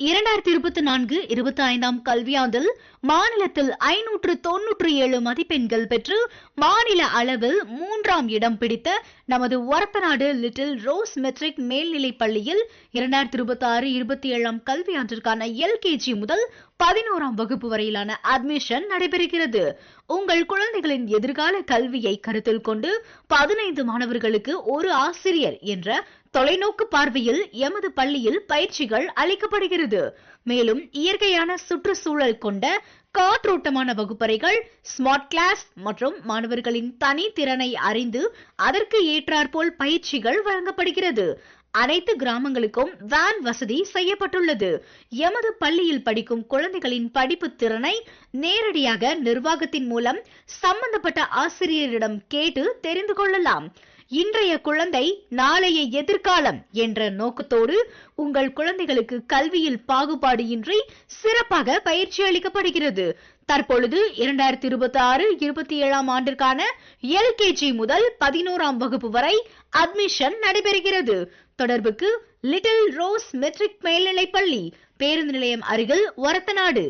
2024-25 கல்வியாண்டில் மாநிலத்தில் 597 மதிப்பெண்கள் பெற்று மாநில அளவில் 3ஆம் இடம் பிடித்த நமது ஒரத்தநாடு லிட்டில் ரோஸ் மெட்ரிக் மேல்நிலைப் பள்ளியில் 2026-27 கல்வியாண்டிற்கான எல்கேஜி முதல் 11ஆம் வகுப்பு வரையிலான அட்மிஷன் நடைபெறுகிறது. உங்கள் குழந்தைகளின் எதிர்கால கல்வியை கருத்தில் கொண்டு 15 மாணவர்களுக்கு ஒரு ஆசிரியர் என்ற தொலைநோக்கு பார்வையில் எமது பள்ளியில் பயிற்சிகள் அளிக்கப்படுகிறது. மேலும் இயற்கையான சுற்றுச்சூழல் கொண்ட காற்றோட்டமான வகுப்பறைகள், ஸ்மார்ட் கிளாஸ் மற்றும் மாணவர்களின் தனி திறனை அறிந்து அதற்கு ஏற்றாற்போல் பயிற்சிகள் வழங்கப்படுகிறது. அனைத்து கிராமங்களுக்கும் வேன் வசதி செய்யப்பட்டுள்ளது. எமது பள்ளியில் படிக்கும் குழந்தைகளின் படிப்பு திறனை நேரடியாக நிர்வாகத்தின் மூலம் சம்பந்தப்பட்ட ஆசிரியரிடம் கேட்டு தெரிந்து கொள்ளலாம். இன்றைய குழந்தை நாளைய எதிர்காலம் என்ற நோக்கத்தோடு உங்கள் குழந்தைகளுக்கு கல்வியில் பாகுபாடு இன்றி சிறப்பாக பயிற்சி அளிக்கப்படுகிறது. தற்பொழுது 2026-27 ஆண்டிற்கான எல்கேஜி முதல் 11ஆம் வகுப்பு வரை அட்மிஷன் நடைபெறுகிறது. தொடர்புக்கு லிட்டில் ரோஸ் மெட்ரிக் மேல்நிலைப் பள்ளி, பேருந்து நிலையம் அருகில் ஒரத்தநாடு.